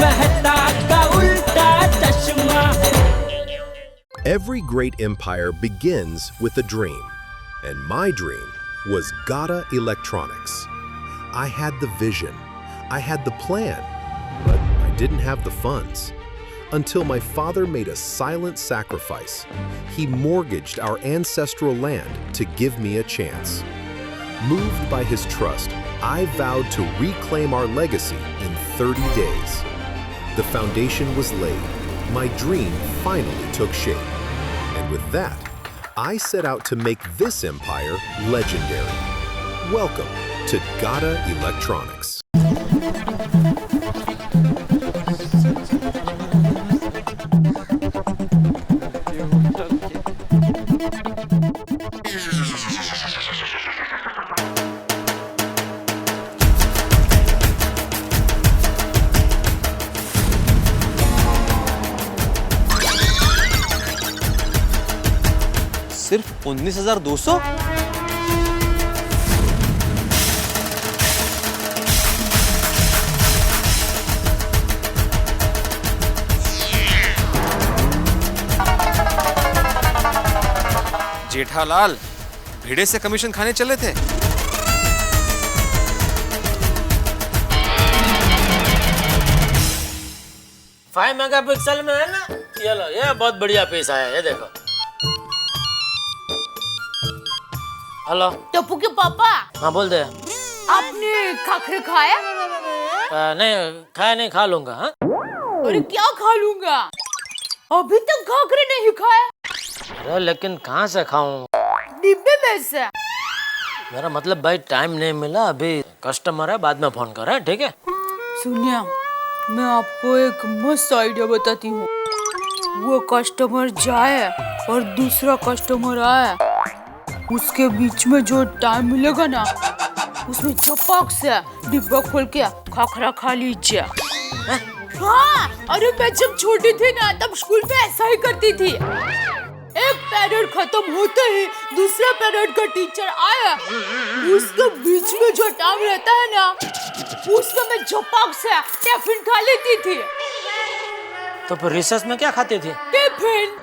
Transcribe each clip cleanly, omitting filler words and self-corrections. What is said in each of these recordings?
मेहता का उल्टा चश्मा। Every great empire begins with a dream, and my dream was Gata Electronics. I had the vision, I had the plan, but I didn't have the funds. Until my father made a silent sacrifice. He mortgaged our ancestral land to give me a chance. Moved by his trust, I vowed to reclaim our legacy in 30 days. The foundation was laid. My dream finally took shape. And with that, I set out to make this empire legendary. Welcome to Gata Electronics. सिर्फ 19,200? जेठालाल भिड़े से commission खाने चले थे। 5 megapixel में है ना, ये लो, ये बहुत बढ़िया पीस आया है, ये देखो। हेलो टप्पू के पापा। हाँ बोल दे। आपने खाखरे खाया? नहीं खाया, नहीं खा लूंगा। हाँ अरे क्या खा लूंगा, अभी तक खाखरे नहीं खाया। अरे लेकिन कहाँ से खाऊं? डिब्बे में से। मेरा मतलब भाई टाइम नहीं मिला, अभी कस्टमर है, बाद में फोन कर, ठीक है? सुनिए, मैं आपको एक मस्त आइडिया बताती हूँ। वो कस्टमर जाए और दूसरा कस्टमर आए, उसके बीच में जो टाइम मिलेगा ना, उसमें चपाक से डिब्बा खोल के खाखरा खा लीजिए। हाँ, अरे मैं जब छोटी थी ना, तब स्कूल में ऐसा ही करती थी। एक पीरियड खत्म होते ही दूसरा पीरियड का टीचर आया, उसके बीच में जो टाइम रहता है ना, उसमें मैं चपाक से टिफिन खा लेती थी। तो फिर रिसेस में क्या खाती थी? टिफिन।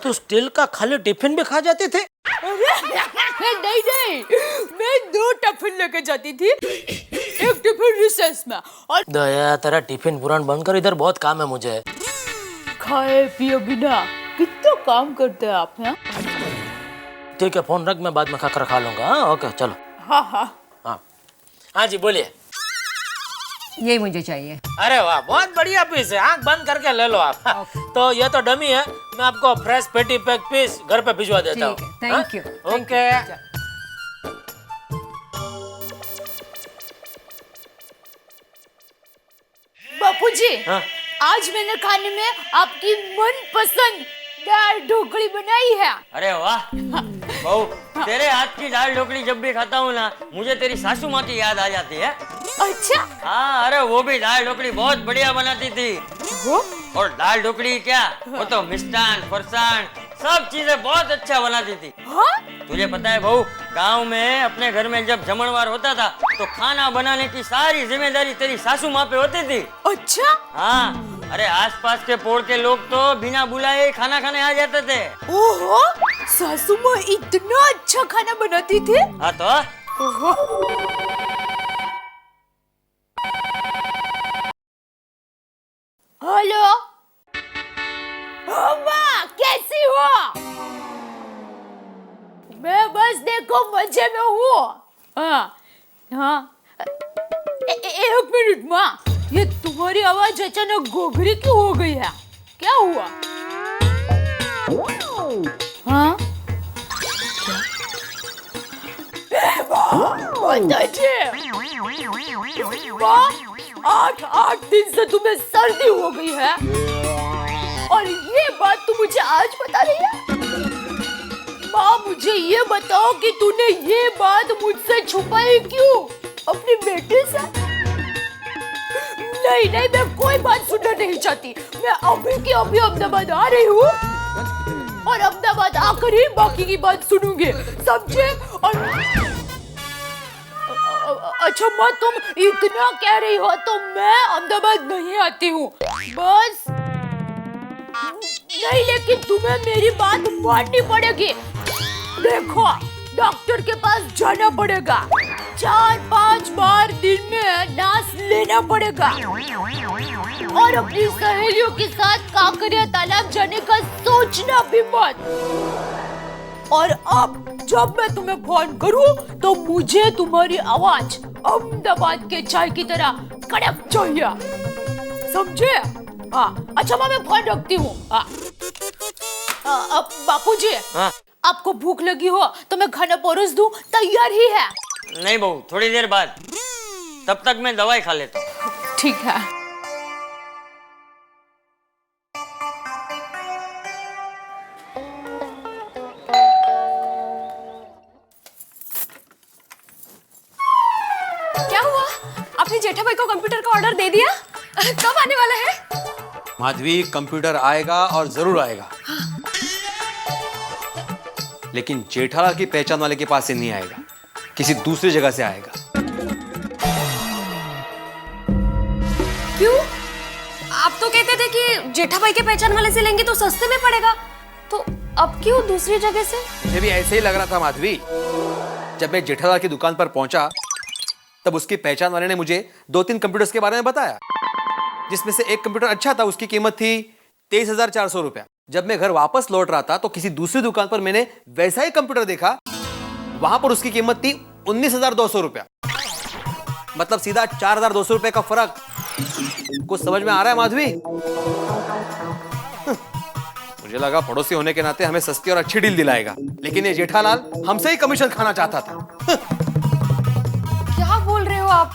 तो स्टील का खाली टिफिन भी खा जाती थी? नहीं, मैं 2 टिफिन लेके जाती थी, एक टिफिन रिसेस में और दया, तेरा टिफिन पुरान बंद कर, इधर बहुत काम है मुझे। खाए पिए बिना कितना काम करते हैं आप यहाँ। ठीक है, फोन रख, मैं बाद में खाकर खा लूंगा। हाँ ओके चलो। हाँ जी बोलिए। ये मुझे चाहिए। अरे वाह, बहुत बढ़िया पीस है, आँख बंद करके ले लो आप। तो ये तो डमी है, मैं आपको फ्रेश पेटी पैक पीस घर पे भिजवा देता हूँ। Thank you. ओके। बापूजी, आज मैंने खाने में आपकी मनपसंद दाल ढोकली बनाई है। अरे वाह बहू, तेरे हाथ की दाल ढोकली जब भी खाता हूँ ना, मुझे तेरी सासू माँ की याद आ जाती है। अच्छा? हाँ, अरे वो भी दाल ढोकली बहुत बढ़िया बनाती थी। वो? और दाल ढोकली क्या, वो तो मिष्टान, फरसान, सब चीजें बहुत अच्छा बनाती थी। हाँ? तुझे पता है बहू, गांव में अपने घर में जब जमणवार होता था, तो खाना बनाने की सारी जिम्मेदारी तेरी सासू माँ पे होती थी। अच्छा? हाँ, अरे आसपास के पोड़ के लोग तो बिना बुलाए खाना खाने आ जाते थे। ओहो, सासू माँ इतना अच्छा खाना बनाती थी? हाँ तो ओहो। हेलो माँ, कैसी हो? मैं बस देखो मजे में हूँ। हाँ, एक मिनट माँ, ये तुम्हारी आवाज अचानक गोगरी क्यों हो गई है? क्या हुआ? हाँ? आठ दिन से तुम्हें सर्दी हो गई है और ये बात तू मुझे आज बता रही है? माँ मुझे ये बताओ कि तूने ये बात मुझसे छुपाई क्यों अपनी बेटी से? नहीं, मैं कोई बात सुनना नहीं चाहती। मैं अभी की अभी अहमदाबाद आ रही हूँ और अहमदाबाद आकर ही बाकी की बात सुनूंगी, समझे? और अच्छा माँ, तुम इतना कह रही हो तो मैं अहमदाबाद नहीं आती हूँ बस। नहीं, लेकिन तुम्हें मेरी बात माननी पड़ेगी। देखो, डॉक्टर के पास जाना पड़ेगा, 4-5 बार दिन में नास लेना पड़ेगा, और अपनी सहेलियों के साथ काकरिया तालाब जाने का सोचना भी मत। और अब जब मैं तुम्हें फोन करूं तो मुझे तुम्हारी आवाज अहमदाबाद के चाय की तरह कड़क चाहिए, समझे? हाँ, अच्छा माँ, मैं फोन रखती हूँ। हाँ, अब बापूजी, हाँ? आपको भूख लगी हो तो मैं खाना परोस दूं, तैयार ही है। नहीं बहू, थोड़ी देर बाद, तब तक मैं दवाई खा लेता हूँ। ठीक है। क्या हुआ? आपने जेठा भाई को कंप्यूटर का ऑर्डर दे दिया? कब आने वाला है? माधवी, कंप्यूटर आएगा और जरूर आएगा, लेकिन जेठालाल की पहचान वाले के पास से नहीं आएगा, किसी दूसरी जगह से आएगा। क्यों? आप तो कहते थे कि जेठा भाई के पहचान वाले से लेंगे तो सस्ते में पड़ेगा, तो अब क्यों दूसरी जगह से? मुझे भी ऐसे ही लग रहा था माधवी। जब मैं जेठालाल की दुकान पर पहुंचा तब उसकी पहचान वाले ने मुझे 2-3 कंप्यूटर्स के बारे में बताया, जिसमें से एक कंप्यूटर अच्छा था, उसकी कीमत थी 23,400 रुपया। जब मैं घर वापस लौट रहा था तो किसी दूसरी दुकान पर मैंने वैसा ही कंप्यूटर देखा, वहां पर उसकी कीमत थी 19,200 रुपया। मतलब सीधा 4,200 रुपए का फर्क। कुछ समझ में आ रहा है माधवी? मुझे लगा पड़ोसी होने के नाते हमें सस्ती और अच्छी डील दिलाएगा, लेकिन ये जेठालाल हमसे ही कमीशन खाना चाहता था। क्या बोल रहे हो आप?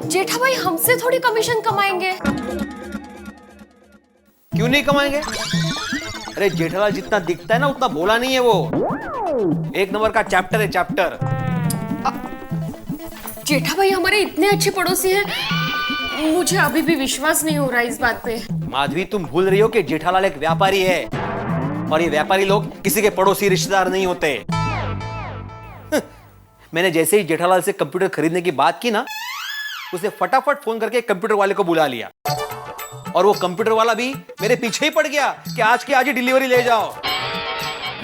जेठा भाई हमसे थोड़ी कमीशन कमाएंगे। क्यों नहीं कमाएंगे? अरे जेठालाल जितना दिखता है ना उतना बोला नहीं है वो। एक नंबर का चैप्टर है, चैप्टर। जेठा भाई हमारे इतने अच्छे पड़ोसी हैं, मुझे अभी भी विश्वास नहीं हो रहा इस बात पे। माधवी, तुम भूल रही हो कि जेठालाल एक व्यापारी है, और ये व्यापारी लोग किसी के पड़ोसी रिश्तेदार नहीं होते। मैंने जैसे ही जेठालाल से कंप्यूटर खरीदने की बात की ना, उसने फटाफट फोन करके कंप्यूटर वाले को बुला लिया, और वो कंप्यूटर वाला भी मेरे पीछे ही पड़ गया कि आज की आज ही डिलीवरी ले जाओ।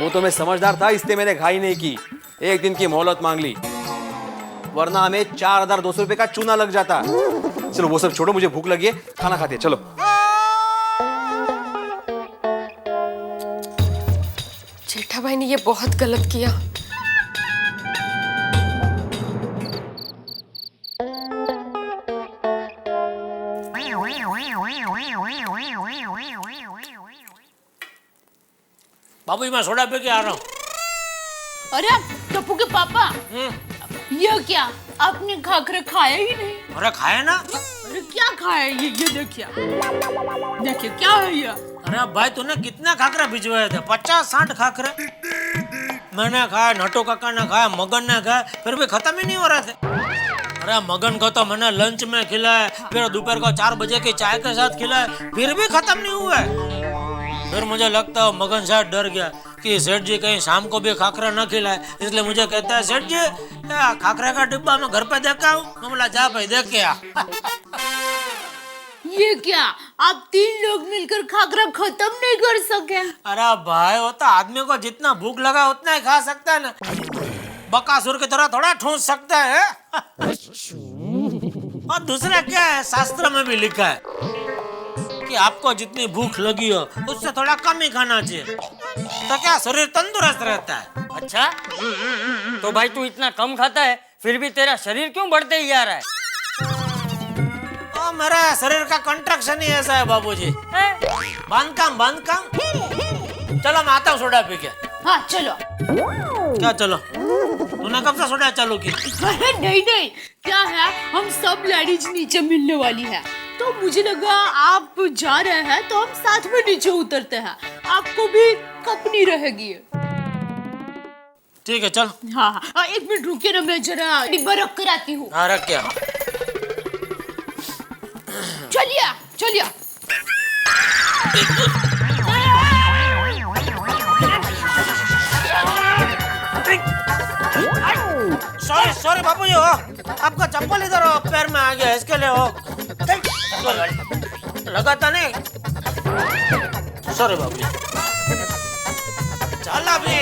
वो तो मैं समझदार था, इसलिए मैंने घाई नहीं की, एक दिन की मोहलत मांग ली, वरना हमें 4,200 रुपए का चूना लग जाता। चलो वो सब छोड़ो, मुझे भूख लगी है, खाना खाते हैं, चलो। जेठा भाई ने ये बहुत गलत किया। बाबू जी, मैं सोडा पी के आ रहा हूँ। अरे टप्पू के पापा, ये क्या, आपने खाकर खाया ही नहीं? अरे खाया ना। अरे क्या खाया? ये देखिए, देखिए क्या है ये? अरे भाई, तूने कितना खाकरा भिजवाए थे? 50-60 खाकरे मैंने खाया, नटो काका ने खाया, मगन ने खाया, फिर भी खत्म ही नहीं हो रहे थे। अरे मगन को तो मैंने लंच में खिलाया, फिर दोपहर को 4 बजे की चाय के साथ खिलाया, फिर भी खत्म नहीं हुआ है। फिर मुझे लगता है मगन शायद डर गया कि सेठ जी कहीं शाम को भी खाकरा न खिलाए, इसलिए मुझे कहता है, सेठ जी खाकरा का डिब्बा मैं घर पे देखा हूँ। मैं बोला, जा भाई देख के आ। ये क्या, आप 3 लोग मिलकर खाकरा खत्म नहीं कर सके? अरे भाई, वो तो आदमी को जितना भूख लगा उतना ही खा सकता है ना, बकासुर की तरह थोड़ा ठूंस सकता है। और दूसरा क्या है, शास्त्र में भी लिखा है कि आपको जितनी भूख लगी हो उससे थोड़ा कम ही खाना चाहिए, तो क्या शरीर तंदुरुस्त रहता है। अच्छा, तो भाई तू इतना कम खाता है, फिर भी तेरा शरीर क्यों बढ़ते ही जा रहा है? तो मेरा शरीर का कंट्रक्शन ही ऐसा है बाबूजी। बंद काम। चलो मैं आता हूँ सोडा पी के। हाँ चलो। क्या चलो? तूने कब से सोडा चालू की? अरे नहीं, क्या है, हम सब लेडीज नीचे मिलने वाली है, तो मुझे लगा आप जा रहे हैं तो हम साथ में नीचे उतरते हैं, आपको भी कंपनी रहेगी। ठीक है, चल। हाँ, 1 मिनट रुकिए ना, मैं जरा डिब्बा रख कर आती हूँ। हाँ, रख क्या? चलिए। सॉरी सॉरी बापूजी हो, आपका चप्पल इधर हो, पैर में आ गया इसके लिए हो। Sorry, लगाता नहीं। सॉरी बापूजी। चल अभी।